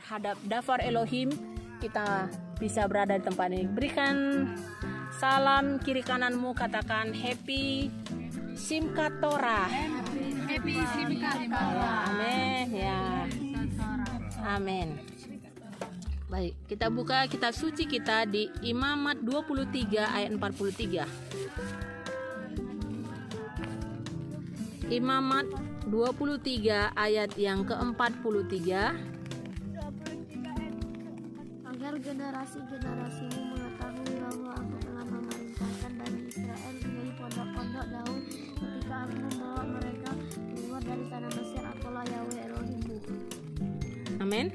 terhadap Dafar Elohim, kita bisa berada di tempat ini. Berikan salam kiri kananmu, katakan Happy Simchat Torah. Happy Simchat Torah. Amin ya. Amin. Baik, kita buka kitab suci kita di Imamat 23 ayat 43. Imamat 23 ayat yang ke-43. Agar generasi-generasimu mengetahui bahwa aku telah memerintahkan Bani Israel menjadi pondok-pondok Daud ketika aku membawa mereka keluar dari tanah Mesir. Akulah Yahweh Elohimmu. Amin.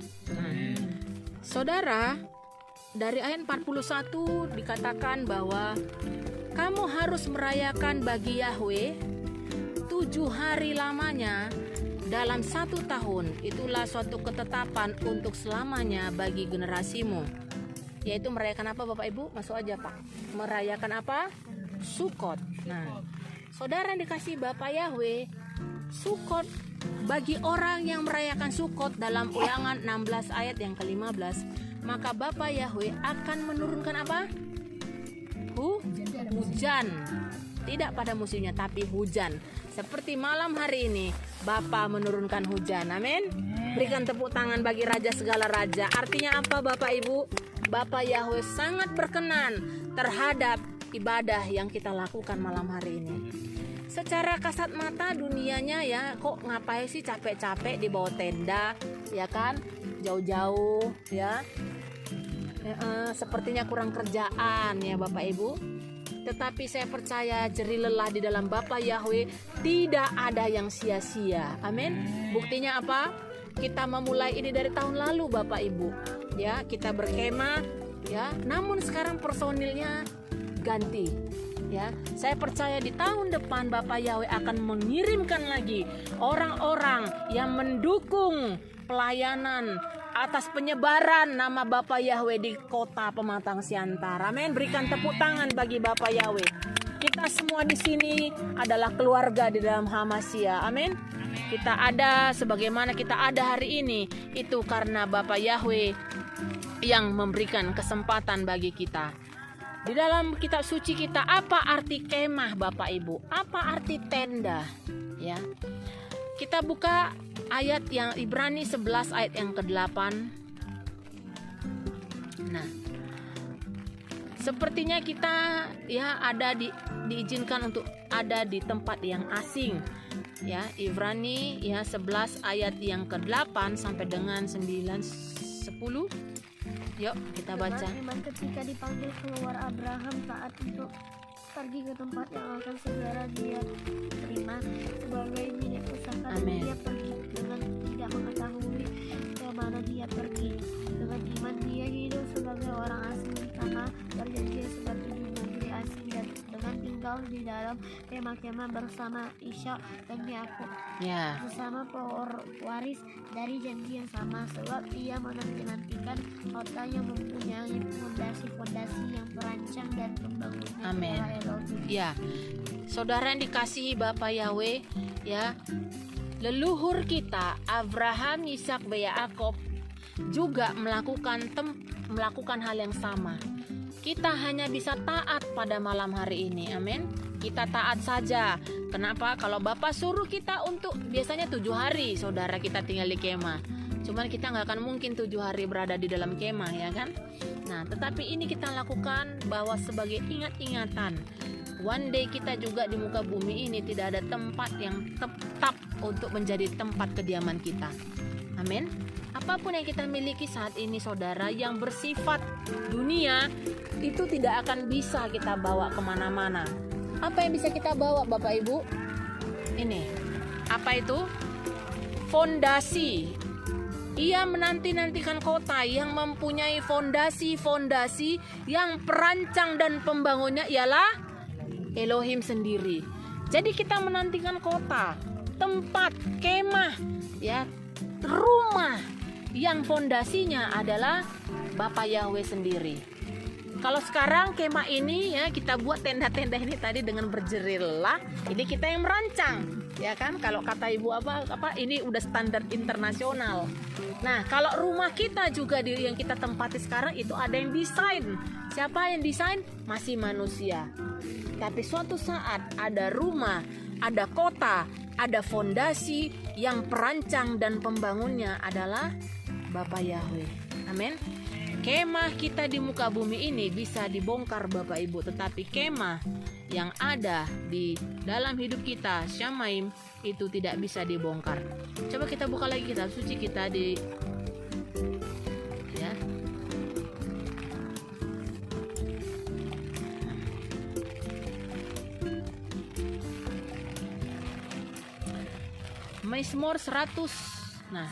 Saudara, dari ayat 41 dikatakan bahwa kamu harus merayakan bagi Yahweh 7 hari lamanya dalam 1 tahun. Itulah suatu ketetapan untuk selamanya bagi generasimu. Yaitu merayakan apa Bapak Ibu? Masuk aja Pak. Merayakan apa? Sukot. Nah, saudara yang dikasih Bapak Yahweh, Sukot bagi orang yang merayakan Sukot dalam Ulangan 16 ayat yang ke-15, maka Bapa Yahweh akan menurunkan apa? Hujan. Tidak pada musimnya, tapi hujan. Seperti malam hari ini, Bapa menurunkan hujan. Amin. Berikan tepuk tangan bagi Raja segala raja. Artinya apa Bapak Ibu? Bapa Yahweh sangat berkenan terhadap ibadah yang kita lakukan malam hari ini. Secara kasat mata dunianya ya, kok ngapain sih capek-capek di bawah tenda, ya kan, jauh-jauh ya, sepertinya kurang kerjaan ya Bapak Ibu. Tetapi saya percaya jerih lelah di dalam Bapa Yahweh tidak ada yang sia-sia. Amin. Buktinya apa? Kita memulai ini dari tahun lalu Bapak Ibu ya, kita berkemah ya, namun sekarang personilnya ganti. Ya, saya percaya di tahun depan Bapak Yahweh akan mengirimkan lagi orang-orang yang mendukung pelayanan atas penyebaran nama Bapak Yahweh di kota Pematang Siantar. Amin. Berikan tepuk tangan bagi Bapak Yahweh. Kita semua di sini adalah keluarga di dalam Hamasya. Amin. Kita ada sebagaimana kita ada hari ini itu karena Bapak Yahweh yang memberikan kesempatan bagi kita. Di dalam kitab suci kita, apa arti kemah Bapak Ibu? Apa arti tenda? Ya. Kita buka ayat yang Ibrani 11 ayat yang ke-8. Nah, sepertinya kita ya ada diizinkan untuk ada di tempat yang asing. Ya, Ibrani ya 11 ayat yang ke-8 sampai dengan 9 10. Yuk kita baca. Iman ketika dipanggil keluar, Abraham taat untuk pergi ke tempat yang akan segera dia terima sebagai milik usaha. Amin. Dia pergi dengan tidak mengetahui ke mana dia pergi. Dengan iman dia hidup sebagai orang asing di tanah berjanji seperti di negeri asing, dan dengan tinggal di dalam kemah-kemah bersama Ishak dan Yakub, Ya. bersama pewaris dari janji yang sama, sebab ia menanti-nantikan kota yang mempunyai fondasi-fondasi yang terancang dan pembangunnya. Amin. Allah Elohim. Ya. Saudara yang dikasihi Bapak Yahweh, ya. Leluhur kita Abraham, Ishak, dan Yakub juga melakukan hal yang sama. Kita hanya bisa taat pada malam hari ini. Amin. Kita taat saja. Kenapa? Kalau Bapak suruh kita untuk biasanya 7 hari saudara kita tinggal di kemah. Cuman kita nggak akan mungkin 7 hari berada di dalam kemah, ya kan? Nah, tetapi ini kita lakukan bahwa sebagai ingat-ingatan. One day kita juga di muka bumi ini tidak ada tempat yang tetap untuk menjadi tempat kediaman kita. Amin. Apapun yang kita miliki saat ini saudara yang bersifat dunia itu tidak akan bisa kita bawa kemana-mana. Apa yang bisa kita bawa Bapak Ibu? Ini. Apa itu? Fondasi. Ia menanti-nantikan kota yang mempunyai fondasi-fondasi yang perancang dan pembangunnya ialah Elohim sendiri. Jadi kita menantikan kota, tempat, kemah, ya, rumah yang fondasinya adalah Bapa Yahweh sendiri. Kalau sekarang kemah ini ya kita buat tenda-tenda ini tadi dengan berjeri lelah. Ini kita yang merancang, ya kan? Kalau kata ibu apa ini udah standar internasional. Nah, kalau rumah kita juga yang kita tempati sekarang itu ada yang desain. Siapa yang desain? Masih manusia. Tapi suatu saat ada rumah, ada kota, ada fondasi yang perancang dan pembangunnya adalah Bapa Yahweh. Amin. Kemah kita di muka bumi ini bisa dibongkar Bapak Ibu, tetapi kemah yang ada di dalam hidup kita, Syamaim, itu tidak bisa dibongkar. Coba kita buka lagi kitab suci kita di ya. Mizmor 100. Nah,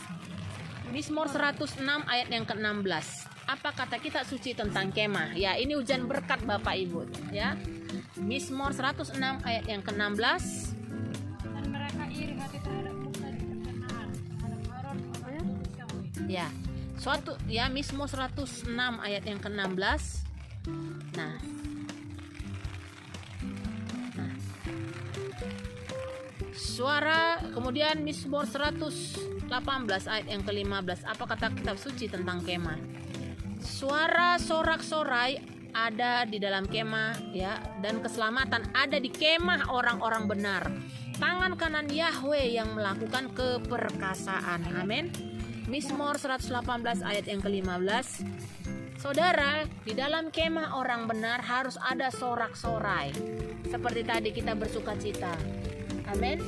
Mizmor 106 ayat yang ke-16. Apa kata kitab suci tentang kemah? Ya, ini hujan berkat Bapak Ibu, ya. Mizmor 106 ayat yang ke-16. Dan mereka iri hati terhadap Musa di perkenahan, terhadap Aaron orang kudus Yahweh. Ya. Suatu ya Mizmor 106 ayat yang ke-16. Nah. Suara kemudian Mizmor 118 ayat yang ke-15. Apa kata kitab suci tentang kemah? Suara sorak-sorai ada di dalam kemah, ya, dan keselamatan ada di kemah orang-orang benar. Tangan kanan Yahweh yang melakukan keperkasaan. Amin. Mizmor 118 ayat yang ke-15. Saudara, di dalam kemah orang benar harus ada sorak-sorai. Seperti tadi kita bersuka cita. Amin.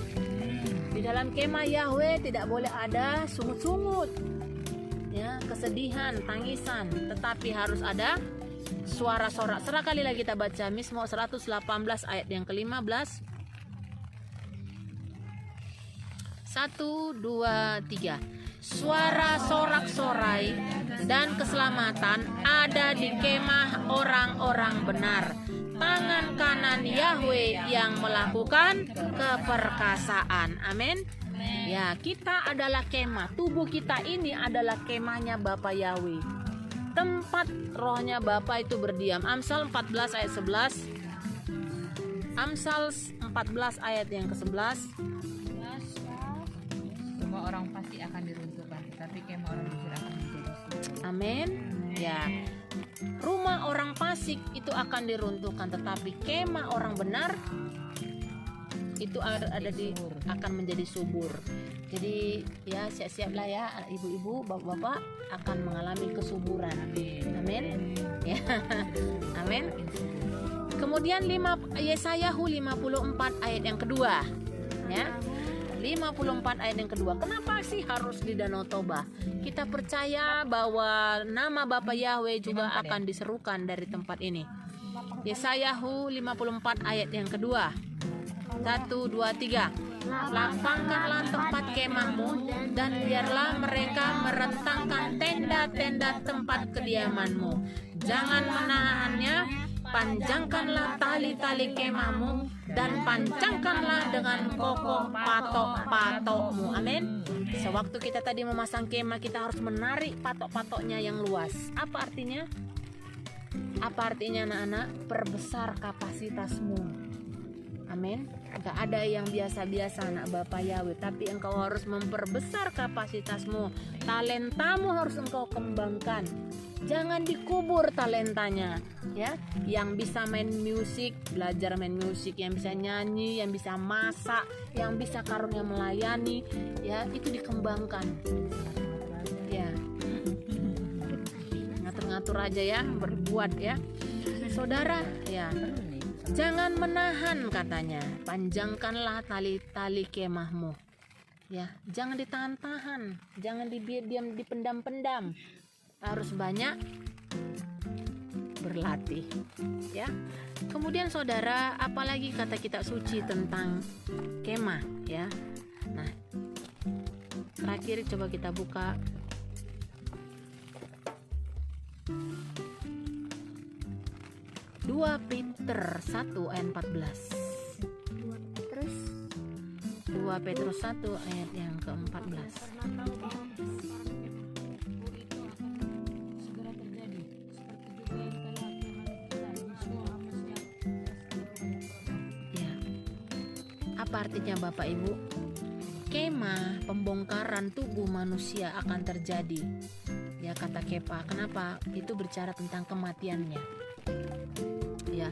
Di dalam kemah Yahweh tidak boleh ada sungut-sungut, ya, kesedihan, tangisan, tetapi harus ada suara sorak. Sekali lagi kita baca Mizmor 118 ayat yang ke-15. 1, 2, 3. Suara sorak-sorai dan keselamatan ada di kemah orang-orang benar. Tangan kanan Yahweh yang melakukan keperkasaan. Amin. Ya, kita adalah kemah. Tubuh kita ini adalah kemahnya Bapa Yahweh. Tempat rohnya Bapa itu berdiam. Amsal 14 ayat 11. Amsal 14 ayat yang ke-11. Semua orang pasti akan diruntuhkan, tapi kemah orang jujur akan menjadi subur. Amin. Ya. Rumah orang fasik itu akan diruntuhkan, tetapi kemah orang benar itu akan menjadi subur. Jadi ya siap-siaplah ya ibu-ibu, bapak-bapak akan mengalami kesuburan. Amin. Ya. Amin. Kemudian Yesayahu 54 ayat yang kedua. Ya. 54 ayat yang kedua. Kenapa sih harus di Danau Toba? Kita percaya bahwa nama Bapa Yahweh juga akan diserukan dari tempat ini. Yesayahu 54 ayat yang kedua. 1, 2, 3. Lapangkanlah tempat kemahmu dan biarlah mereka merentangkan tenda-tenda tempat kediamanmu. Jangan menahannya. Panjangkanlah tali-tali kemahmu dan panjangkanlah dengan kokoh patok-patokmu. Amin. Sewaktu kita tadi memasang kemah, kita harus menarik patok-patoknya yang luas. Apa artinya? Apa artinya anak-anak? Perbesar kapasitasmu. Amin. Gak ada yang biasa-biasa anak Bapa Yahweh, tapi engkau harus memperbesar kapasitasmu. Talentamu harus engkau kembangkan. Jangan dikubur talentanya, ya. Yang bisa main musik, belajar main musik, yang bisa nyanyi, yang bisa masak, yang bisa karunia melayani, ya, itu dikembangkan. Ya. Ngatur-ngatur aja ya, berbuat ya. Saudara, ya. Jangan menahan katanya. Panjangkanlah tali-tali kemahmu. Ya, jangan ditahan-tahan, jangan diam dipendam-pendam. Harus banyak berlatih, ya. Kemudian saudara, apalagi kata kitab suci tentang kemah, ya. Nah, terakhir coba kita buka 2 Peter 1 ayat 14. 2 Petrus 1 ayat yang ke-14. Segera terjadi seperti juga yang telah Tuhan Apa artinya Bapak Ibu? Kemah pembongkaran tubuh manusia akan terjadi. Ya, kata Kepa. Kenapa? Itu bicara tentang kematiannya. Ya,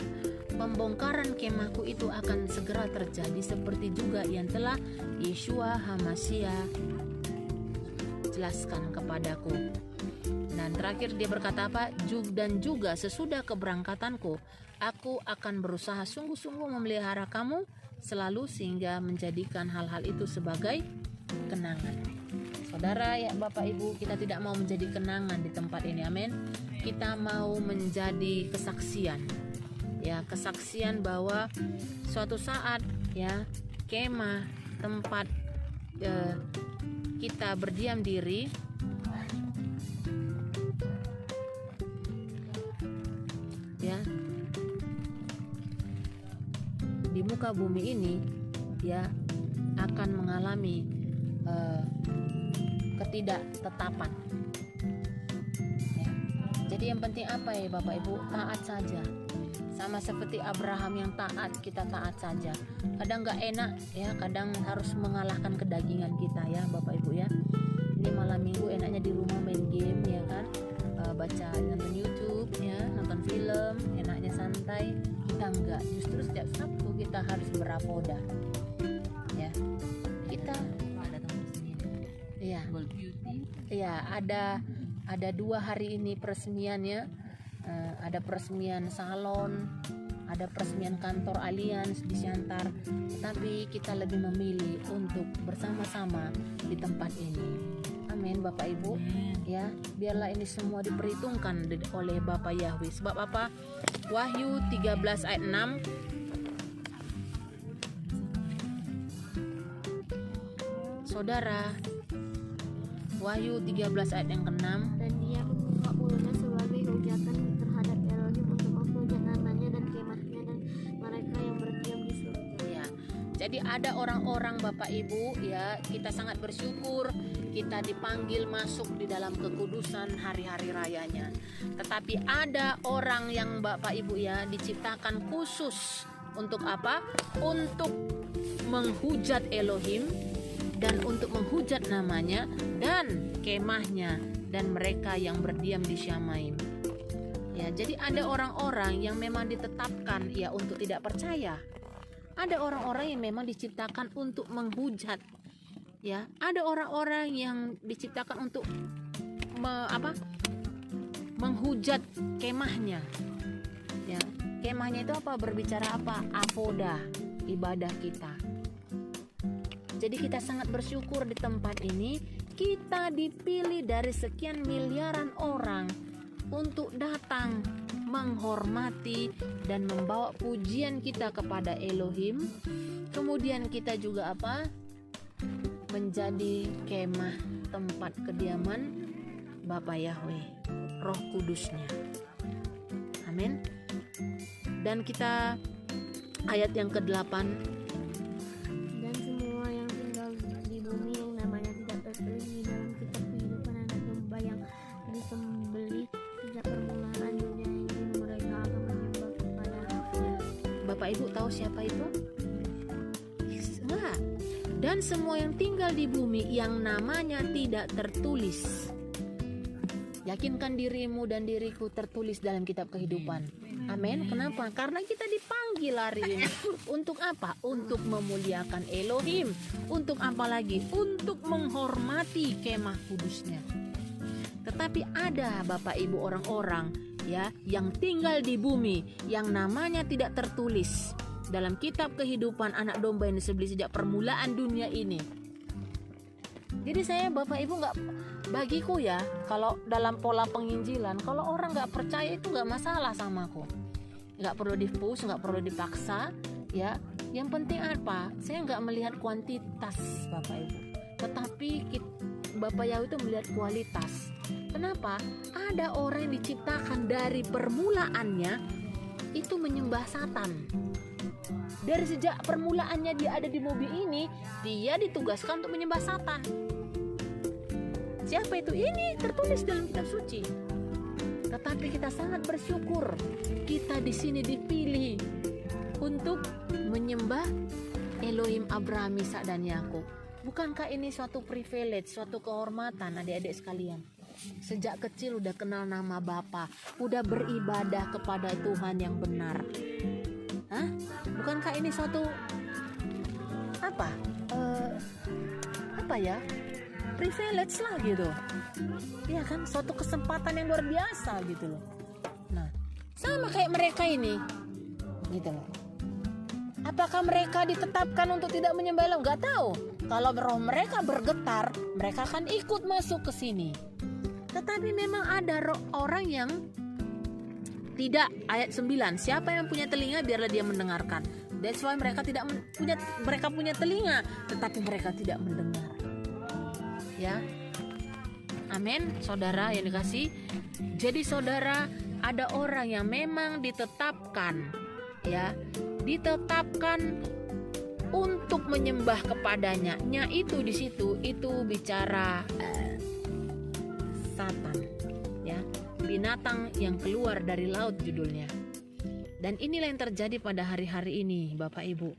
pembongkaran kemahku itu akan segera terjadi seperti juga yang telah Yeshua HaMashiach jelaskan kepadaku. Dan terakhir dia berkata apa? Dan juga sesudah keberangkatanku, aku akan berusaha sungguh-sungguh memelihara kamu selalu sehingga menjadikan hal-hal itu sebagai kenangan. Saudara ya Bapak Ibu, kita tidak mau menjadi kenangan di tempat ini, amin. Kita mau menjadi kesaksian. Ya, kesaksian bahwa suatu saat ya kemah tempat kita berdiam diri ya di muka bumi ini ya akan mengalami ketidaktetapan ya. Jadi yang penting apa ya Bapak Ibu? Taat saja. Sama seperti Abraham yang taat, kita taat saja. Kadang gak enak ya, kadang harus mengalahkan kedagingan kita ya Bapak Ibu ya. Ini malam minggu enaknya di rumah main game ya kan, baca, nonton YouTube ya, nonton film, enaknya santai. Kita enggak, justru setiap Sabtu kita harus berapoda ya. Kita ada teman sendiri ya. Iya, ada 2 hari ini peresmiannya. Ada peresmian salon, ada peresmian kantor Alliance di Siantar, tapi kita lebih memilih untuk bersama-sama di tempat ini. Amin Bapak Ibu ya, biarlah ini semua diperhitungkan oleh Bapak Yahweh. Sebab apa? Wahyu 13 ayat 6, Saudara, Wahyu 13 ayat yang ke-6, Dan dia membuka mulutnya sebagai hujatan terhadap Elohim untuk menghujat namanya dan kemahnya dan mereka yang berdiam di surga. ya. Jadi ada orang-orang Bapak Ibu ya, kita sangat bersyukur kita dipanggil masuk di dalam kekudusan hari-hari rayanya. Tetapi ada orang yang Bapak Ibu ya diciptakan khusus untuk apa? Untuk menghujat Elohim dan untuk menghujat namanya dan kemahnya dan mereka yang berdiam di Syamaim. Ya, jadi ada orang-orang yang memang ditetapkan ya untuk tidak percaya. Ada orang-orang yang memang diciptakan untuk menghujat. Ya, ada orang-orang yang diciptakan untuk menghujat kemahnya. Ya, kemahnya itu apa? Berbicara apa? Avoda, ibadah kita. Jadi kita sangat bersyukur di tempat ini kita dipilih dari sekian miliaran orang untuk datang menghormati dan membawa pujian kita kepada Elohim. Kemudian kita juga apa? Menjadi kemah tempat kediaman Bapa Yahweh, Roh Kudusnya. Amin. Dan kita ayat yang ke-8, Dan semua yang tinggal di bumi yang namanya tidak tertulis di dalam kitab kehidupan anak domba yang disembelih sejak permulaan dunia ini, mereka akan menyembah kepada Dia. Bapak Ibu tahu siapa itu? Enggak. Dan semua yang tinggal di bumi yang namanya tidak tertulis. Yakinkan dirimu dan diriku tertulis dalam kitab kehidupan. Amin. Kenapa? Karena kita dipanggil hari ini. Untuk apa? Untuk memuliakan Elohim. Untuk apa lagi? Untuk menghormati kemah kudusnya. Tetapi ada Bapak Ibu orang-orang ya yang tinggal di bumi yang namanya tidak tertulis dalam kitab kehidupan anak domba yang disembelih sejak permulaan dunia ini. Jadi saya Bapak Ibu nggak, bagiku ya, kalau dalam pola penginjilan, kalau orang nggak percaya itu nggak masalah sama aku, nggak perlu di-push, nggak perlu dipaksa ya. Yang penting apa? Saya nggak melihat kuantitas Bapak Ibu, tetapi Bapak Yahweh itu melihat kualitas. Kenapa? Ada orang yang diciptakan dari permulaannya itu menyembah Satan. Dari sejak permulaannya dia ada di bumi ini, dia ditugaskan untuk menyembah Satan. Siapa itu? Ini tertulis dalam kitab suci. Tetapi kita sangat bersyukur kita di sini dipilih untuk menyembah Elohim Abraham, Ishak dan Yakub. Bukankah ini suatu privilege, suatu kehormatan adik-adik sekalian? Sejak kecil udah kenal nama Bapa, udah beribadah kepada Tuhan yang benar. Hah? Bukankah ini suatu apa? Apa ya? Privilege lah gitu. Iya kan, suatu kesempatan yang luar biasa gitu loh. Nah, sama kayak mereka ini. Gitu loh. Apakah mereka ditetapkan untuk tidak menyembah Elohim? Gak tahu. Kalau roh mereka bergetar, mereka akan ikut masuk ke sini. Tetapi memang ada orang yang tidak. Ayat 9, siapa yang punya telinga biarlah dia mendengarkan. That's why mereka punya telinga, tetapi mereka tidak mendengar. Ya. Amin, saudara yang dikasih. Jadi saudara, ada orang yang memang ditetapkan, ya, ditetapkan untuk menyembah kepadanya. Itu di situ itu bicara Satan, ya, binatang yang keluar dari laut judulnya. Dan inilah yang terjadi pada hari-hari ini, Bapak Ibu.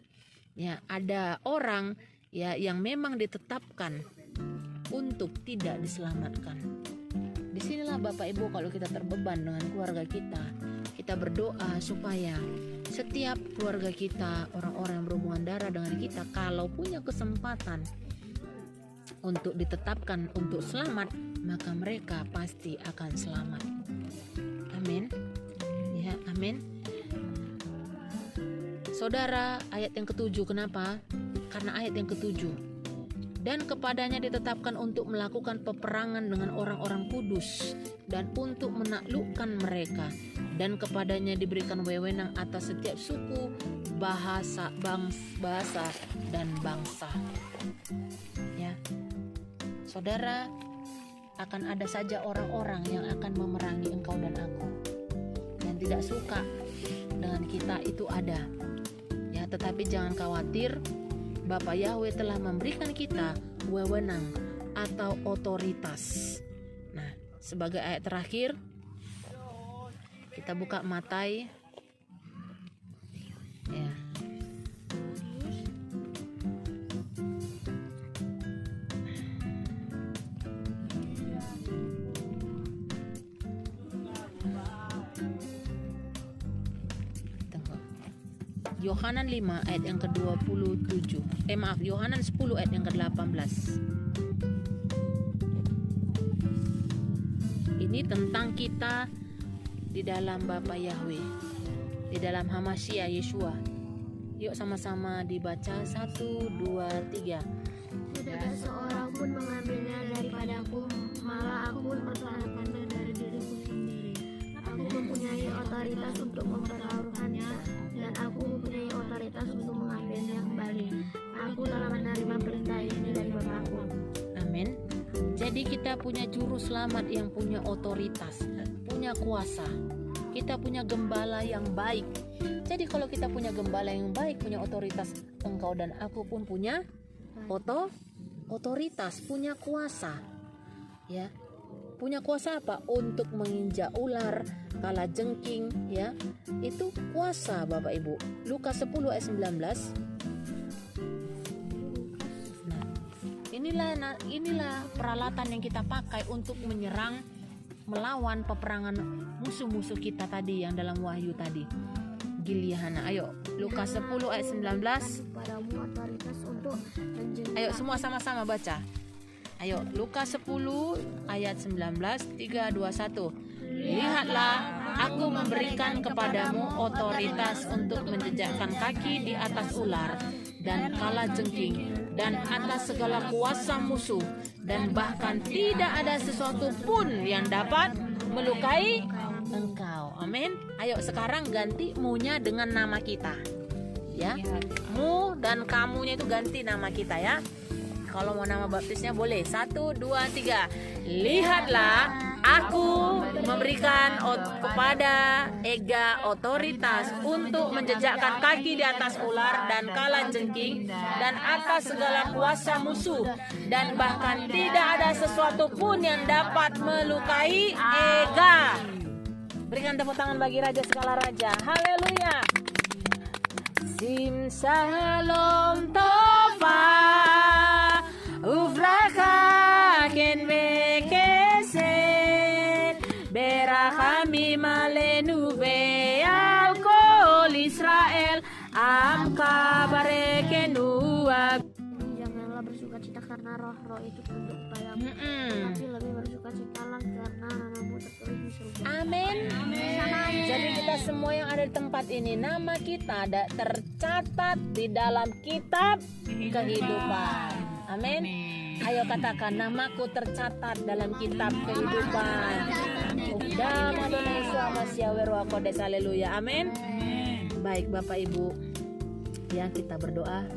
Ya, ada orang ya yang memang ditetapkan untuk tidak diselamatkan. Disinilah Bapak Ibu, kalau kita terbeban dengan keluarga kita berdoa supaya setiap keluarga kita, orang-orang yang berhubungan darah dengan kita, kalau punya kesempatan untuk ditetapkan untuk selamat, maka mereka pasti akan selamat. Amin. Ya, amin. Saudara, ayat yang ke-7, kenapa? Karena ayat yang ke-7. Dan kepadanya ditetapkan untuk melakukan peperangan dengan orang-orang kudus dan untuk menaklukkan mereka. Dan kepadanya diberikan wewenang atas setiap suku, bahasa dan bangsa. Ya, saudara, akan ada saja orang-orang yang akan memerangi engkau dan aku. Yang tidak suka dengan kita itu ada. Ya, tetapi jangan khawatir. Bapa Yahweh telah memberikan kita wewenang atau otoritas. Nah, sebagai ayat terakhir, kita buka Matai. Ya. Yohanan 5 ayat yang ke-27. Yohanan 10 ayat yang ke-18. Ini tentang kita di dalam Bapa Yahweh, di dalam Hamashiach Yeshua. Yuk sama-sama dibaca 1, 2, 3. Tidak ada seorang pun mengambilnya daripadaku, malah aku mempertahankannya dari diriku sendiri. Aku mempunyai otoritas untuk mempertaruhkannya, dan aku mempunyai otoritas untuk mengambilnya kembali. Aku telah menerima perintah ini dari Bapakku. Amin. Jadi kita punya juru selamat yang punya otoritas, punya kuasa. Kita punya gembala yang baik. Jadi kalau kita punya gembala yang baik, punya otoritas, engkau dan aku pun punya otoritas, punya kuasa. Ya. Punya kuasa apa? Untuk menginjak ular, kalajengking, ya. Itu kuasa, Bapak Ibu. Lukas 10 ayat 19. Nah, inilah peralatan yang kita pakai untuk menyerang, melawan peperangan musuh-musuh kita tadi yang dalam Wahyu tadi. Gilyahana. Ayo, Lukas 10 ayat 19. Padamu otoritas untuk Ayo semua sama-sama baca. Ayo, Lukas 10 ayat 19, 3, 2, 1. Lihatlah, aku memberikan kepadamu otoritas untuk menjejakkan kaki di atas ular dan kalajengking dan atas segala kuasa musuh, dan bahkan tidak ada sesuatu pun yang dapat melukai engkau. Amin. Ayo sekarang ganti munya dengan nama kita. Ya. Mu dan kamunya itu ganti nama kita ya. Kalau mau nama baptisnya boleh. 1, 2, 3. Lihatlah, aku memberikan kepada Ega otoritas untuk menjejakkan kaki di atas ular dan kalajengking dan atas segala kuasa musuh, dan bahkan tidak ada sesuatu pun yang dapat melukai Ega. Berikan tepuk tangan bagi Raja segala Raja. Haleluya. Sim salom tofa ufraka ken mekesen berakami malenu be alkol Israel am kabareken uab. Janganlah bersukacita karena roh-roh itu tunduk padamu, tapi lebih bersukacitalah karena namamu tertulis di surga. Amin. Jadi kita semua yang ada di tempat ini, nama kita ada tercatat di dalam kitab kehidupan. Amin. Ayo katakan, namaku tercatat dalam kitab kehidupan. Udah Adonai Yesus Yahweh Ruach Kodes. Haleluya. Amin. Baik Bapak Ibu, ya kita berdoa.